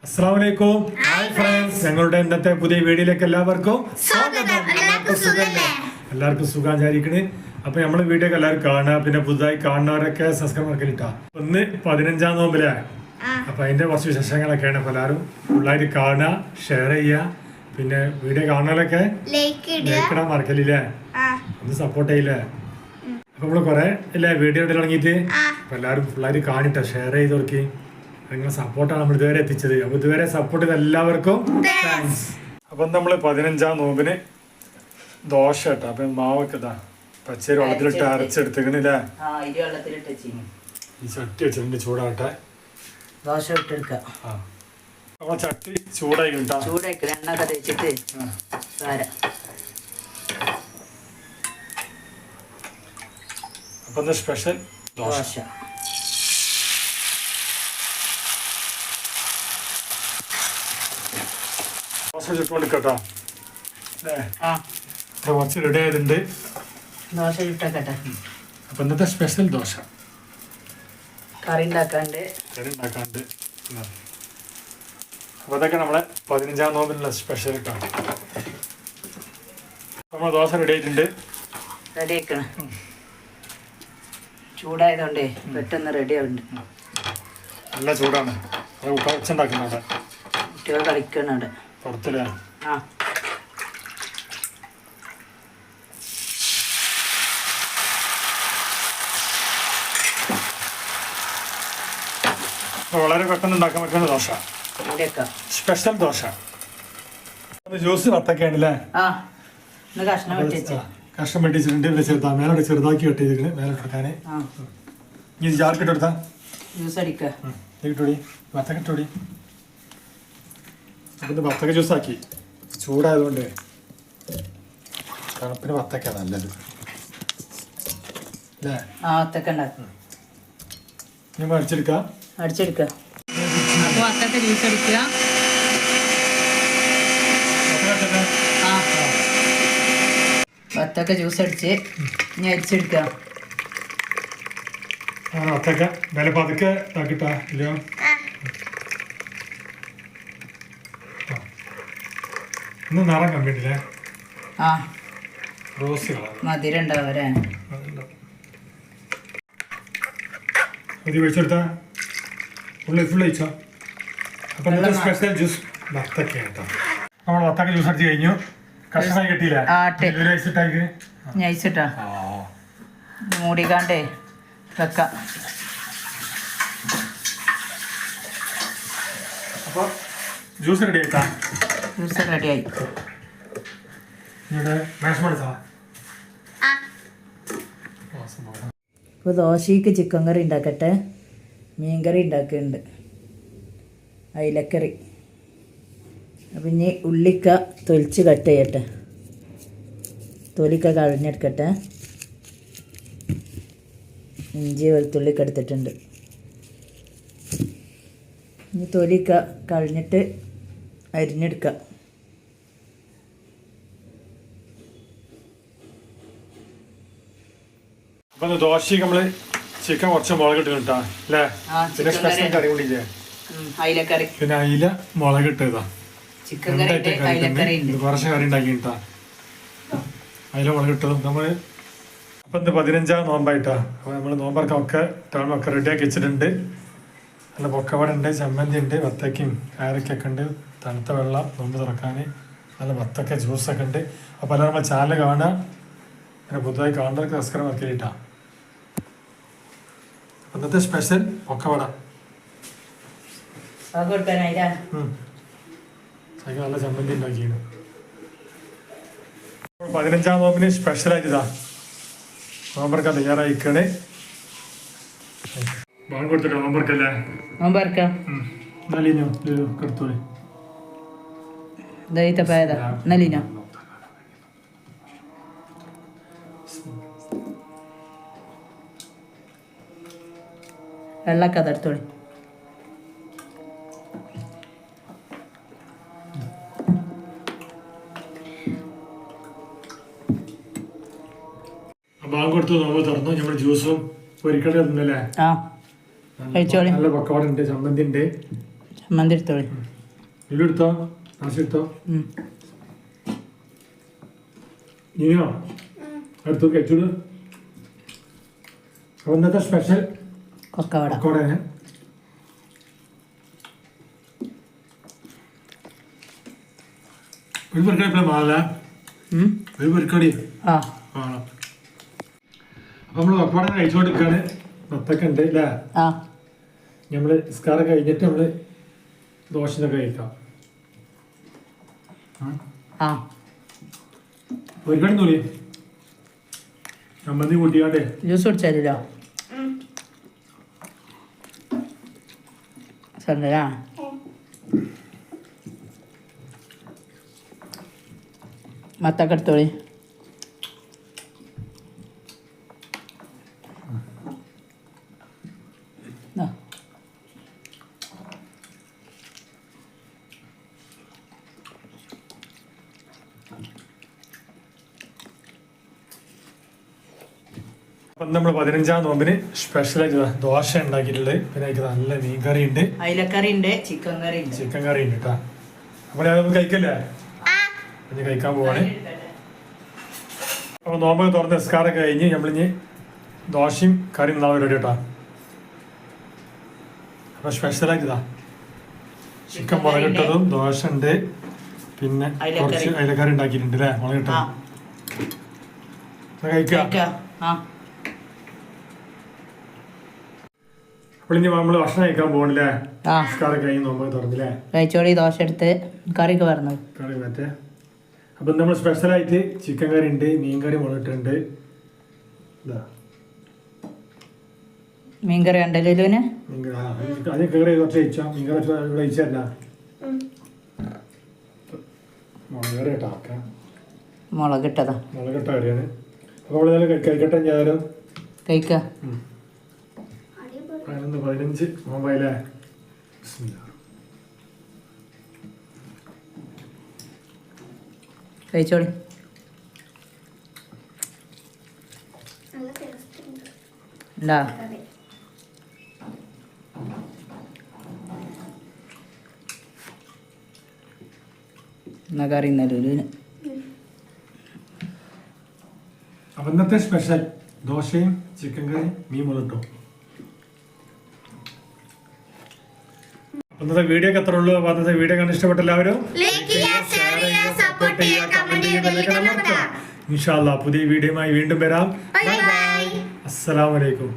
അസ്സലാമലൈക്കും. Hi friends, ഞങ്ങളുടെ ഇന്നത്തെ പുതിയ വീഡിയോയിലേക്ക് എല്ലാവർക്കും സ്വാഗതം. എല്ലാവർക്കും സുഖം വിചാരിക്കണ്. അപ്പൊ നമ്മളെ വീഡിയോ ഒക്കെ എല്ലാവരും കാണുക, പിന്നെ പുതുതായി കാണുന്നവരൊക്കെ സബ്സ്ക്രൈബ് ആക്കിയിട്ടാ. ഇന്ന് 15-ാം നോമ്പിലെ അപ്പൊ അതിന്റെ കുറച്ച് വിശേഷങ്ങളൊക്കെയാണ്. അപ്പൊ എല്ലാവരും ഫുള്ളായിട്ട് കാണുക, ഷെയർ ചെയ്യുക, പിന്നെ വീഡിയോ കാണുന്നവരൊക്കെ ലൈക്ക് ഇടാൻ മറക്കലില്ലേ, ഒന്ന് സപ്പോർട്ട് ചെയ്യില്ലേ. അപ്പൊ നമ്മള് കൊറേ ഇല്ലേ വീഡിയോ ഇട്ട് തുടങ്ങിയിട്ട്. അപ്പൊ എല്ലാവരും ഫുള്ളായിട്ട് കാണിട്ടോ, ഷെയർ ചെയ്ത് കൊടുക്കി. നിങ്ങളെ സപ്പോർട്ടാണ് നമ്മൾ ഇതുവരെ എത്തിച്ചത്. അപ്പൊ ഇതുവരെ സപ്പോർട്ട് ചെയ്ത എല്ലാവർക്കും താങ്ക്സ്. അപ്പൊ നമ്മള് 15-ാം നോമ്പിന് ദോശ ഇട്ടാ. അപ്പൊ മാവൊക്കെ ഇതാ പച്ചരി വെള്ളത്തിലിട്ട് അരച്ചെടുത്തിക്കണില്ലേ. ഈ ചട്ടി വെച്ചിട്ടുണ്ട്, ചൂടാട്ടെ. ദോശ ഇട്ടെടുക്കാം. അപ്പൊ ചട്ടി ചൂടായി കിട്ടാ. ചൂടാക്കി എണ്ണ തേച്ചിട്ട് അപ്പൊ സ്പെഷ്യൽ ദോശ. ദോശ ചുട്ടുകൊണ്ടിരിക്കട്ടോ. കുറച്ച് റെഡി ആയതുണ്ട്. ദോശ ചുട്ടേക്കട്ടെ. അപ്പൊ ഇന്നത്തെ സ്പെഷ്യൽ ദോശ. കറി ഉണ്ടാക്കാണ്ട്. അപ്പൊ അതൊക്കെ നമ്മളെ 15-ാം നോമ്പിനുള്ള സ്പെഷ്യൽ ഇട്ടാണ്. നമ്മളെ ദോശ റെഡി ആയിട്ടുണ്ട്. റെഡി ആക്കണം. ചൂടായതുകൊണ്ടേ പെട്ടെന്ന് റെഡി ആവുന്നുണ്ട്. നല്ല ചൂടാണ്. അത് വെച്ചുണ്ടാക്കുന്നുണ്ട്. കുട്ടികൾ കളിക്കുന്നുണ്ട് പുറത്തില്ലേ. വളരെ പെട്ടെന്ന് ഉണ്ടാക്കാൻ പറ്റുന്ന ദോശ, സ്പെഷ്യൽ ദോശ. ജ്യൂസ് വത്തക്കാണല്ലേ. കഷ്ണം വെട്ടിച്ചിട്ടുണ്ട്. ചെറുതാ മേലോട്ട് ചെറുതാക്കി വെട്ടിയിരിക്കണ്. മേലോട്ട് എടുക്കാന് ഈ ജാർക്ക് ഇട്ടെടുത്താ ജ്യൂസ് അടിക്കോടി വത്തക്കിട്ടോടി. അപ്പം വത്തക്ക ജ്യൂസാക്കി. ചൂടായതുകൊണ്ട് തണുപ്പിന് വത്തക്ക നല്ലത് അല്ലേ. ഞാൻ അടിച്ചെടുക്കാം. അപ്പോൾ വത്തക്ക ജ്യൂസ് അടിക്കുക. വത്തക്ക ജ്യൂസ് അടിച്ച് ഇനി അരിച്ചെടുക്കുക. വത്തക്ക വില പതുക്കെ ഇതാക്കിട്ടാ. ഇല്ല ഇന്ന് നിറം കമ്പിട്ടില്ലേ. റോസ് കളർ മധുരം ഉണ്ടാവരേ. മതി വെച്ചെടുത്താ ഫുൾ കഴിച്ചോ. അപ്പൊ സ്പെഷ്യൽ ജ്യൂസ് വത്തക്ക കേട്ടോ. നമ്മൾ വത്തക്ക ജ്യൂസ് അടിച്ച് കഴിഞ്ഞു. കഷ്ണമായി കിട്ടിയില്ലേ. ഞയിച്ചിട്ടാ മൂടിക്കാണ്ടേ വെക്കാം. അപ്പോൾ ജ്യൂസ് റെഡി ആയിട്ടാ. ജ്യൂസ് റെഡിയായി. ഇപ്പോൾ ദോശയ്ക്ക് ചിക്കൻ കറി ഉണ്ടാക്കട്ടെ. മീൻ കറി ഉണ്ടാക്കുന്നുണ്ട്, അയിലക്കറി. അപ്പം ഇനി ഉള്ളിക്ക തൊലിച്ച് കട്ട് ചെയ്യട്ടെ. തൊലിക്ക കളഞ്ഞെടുക്കട്ടെ. ഇഞ്ചി വെളുത്തുള്ളിക്ക് എടുത്തിട്ടുണ്ട്. ഇനി തൊലിക്ക കളഞ്ഞിട്ട് അരിഞ്ഞെടുക്കാം. അപ്പൊ ദോശയ്ക്ക് നമ്മള് ചിക്കൻ കുറച്ച് മുളക് ഇട്ടിട്ടാ അല്ലേ. പിന്നെ സ്പെഷ്യൽ കറി കൂടിയില്ലേ, അയിലക്കറി. പിന്നെ അയില മുളക് ഇട്ടതാ. കുറച്ച് കറി ഉണ്ടാക്കിട്ടാ അയില മുളക് ഇട്ടതും നമ്മള്. അപ്പൊ ഇന്ന് 15-ാം നോമ്പായിട്ടാ. അപ്പൊ നമ്മള് നോമ്പറക്കൊക്കെ ടൗണൊക്കെ റെഡിയാക്കി വെച്ചിട്ടുണ്ട്. നല്ല പൊക്കവട ഉണ്ട്, ചമ്മന്തി ഉണ്ട്, വത്തക്കയും കാരക്കൊക്കെ ഉണ്ട്, തണുത്ത വെള്ളം നോമ്പ് തുറക്കാൻ, നല്ല വത്തക്ക ജ്യൂസൊക്കെ ഉണ്ട്. അപ്പൊ എല്ലാവരും നമ്മൾ ചാനൽ കാണുക, പിന്നെ പുതുതായി കാണുന്നവർക്ക് സബ്സ്ക്രൈബ് ആക്കിയിട്ടാ. ഇന്നത്തെ സ്പെഷ്യൽ പൊക്കവട. നല്ല ചമ്മന്തി ഉണ്ടാക്കിയാണ്. 15-ാം നോമ്പിന് സ്പെഷ്യലായിട്ട് ഇതാ നോമ്പറക്കാൻ തയ്യാറായിക്കാണ്. ബാങ്ക് കൊടുത്തിട്ട് നോമ്പറക്കല്ലേ. നലിനോ കടുത്തോളി. വെള്ളമൊക്കെ അതെടുത്തോളി. ബാങ്ക് കൊടുത്ത് നോമ്പ് തുറന്നു. നമ്മൾ ജ്യൂസും പൊരിക്കട തിന്നല്ലേ. കഴിച്ചോളി. നല്ല പക്കവട ഉണ്ട്, ചമ്മന്തി ഉണ്ട്. ചമ്മന്തി എടുത്തോളി. എടുത്തോ എടുത്തോ നീയോ എടുത്തു കഴിച്ചോളൂ. അപ്പോൾ ഇന്നത്തെ സ്പെഷ്യൽ കൊക്കവട. കൊക്കവടയാണ്. ഒരു പെരുക്കടി ഇപ്പോൾ മാല ഒരു പെരുക്കടി ആ വേണം. അപ്പം നമ്മൾ കൊക്കവട കഴിച്ചുകൊണ്ടിരിക്കുകയാണ്. മത്തൊക്കെ ഉണ്ട് അല്ലേ? ആ നമ്മൾ നിസ്കാരം കഴിഞ്ഞിട്ട് നമ്മൾ ദോശയൊക്കെ കഴിക്കാം. ആ ഒരുപാട് തോന്നി ചമ്മന്തി കൂട്ടിയാണ്ടേ ജ്യൂസ് കുടിച്ചാലോ സണ്ടരാ മത്തൊക്കെ എടുത്തോളി. ആ അപ്പം നമ്മൾ 15-ാം നോമ്പിന് സ്പെഷ്യലായിട്ട് ദോശ ഉണ്ടാക്കിയിട്ടുള്ളത്. പിന്നെ അതിൽ നല്ല മീൻ കറി ഉണ്ട്, അയിലക്കറി ഉണ്ട്, ചിക്കൻ കറി ഉണ്ട്. ചിക്കൻ കറി ഉണ്ട് കേട്ടോ. അപ്പോൾ അതൊന്ന് കഴിക്കല്ലേ? ഇനി കഴിക്കാൻ പോവാണ്. അപ്പോൾ നോമ്പ് തുറന്ന് നിസ്കാരമൊക്കെ കഴിഞ്ഞ് നമ്മളിഞ്ഞ് ദോശയും കറിയും നാളെ റെഡി കേട്ടോ. അപ്പോൾ സ്പെഷ്യലായിട്ട് ഇതാ ചിക്കൻ മുളകിട്ടതും ദോശ ഉണ്ട്, പിന്നെ കുറച്ച് അയിലക്കറി ഉണ്ടാക്കിയിട്ടുണ്ട് അല്ലേ? മുളകിട്ടത് കഴിക്കാം. അപ്പോൾ ഇനി നമ്മൾ ഭക്ഷണം കഴിക്കാൻ പോകണില്ലേ? നിസ്കാരം കഴിഞ്ഞ് നോമ്പ് തുറന്നില്ലേ? കഴിച്ചോളി. ദോശ എടുത്ത് കറിക്ക് പറഞ്ഞു കറി മറ്റേ. അപ്പം നമ്മൾ സ്പെഷ്യലായിട്ട് ചിക്കൻ കറി ഉണ്ട്, മീൻ കറി മുളകിട്ടുണ്ട്. ഇതാ മീൻ കറി ഉണ്ടല്ലോ. മീൻ കറി അത് കയറി കുറച്ച് കഴിച്ചാൽ മീൻ കറി ഇവിടെ കഴിച്ചല്ല മുളക് കറി കേട്ടോ. ആക്കാം മുളകിട്ടതാ മുളകിട്ട കറിയാണ്. അപ്പോൾ നമ്മൾ കഴിക്കട്ടെ. ഞാനും കഴിക്ക 15 നോമ്പായില്ലേ? കഴിച്ചോളി. ഉണ്ടാ എന്നാ കറി ഇന്നലെ. അപ്പം ഇന്നത്തെ സ്പെഷ്യൽ ദോശയും ചിക്കൻ കറി മീൻ മുളകിട്ടോ. ഇന്നത്തെ വീഡിയോ ഒക്കെ എത്ര ഉള്ളൂ. അപ്പോൾ അന്നത്തെ വീഡിയോ കണ്ട് ഇഷ്ടപ്പെട്ട എല്ലാവരും ഇൻഷാ അല്ലാഹ് പുതിയ വീഡിയോയുമായി വീണ്ടും വരാം. അസ്സലാമു അലൈക്കും.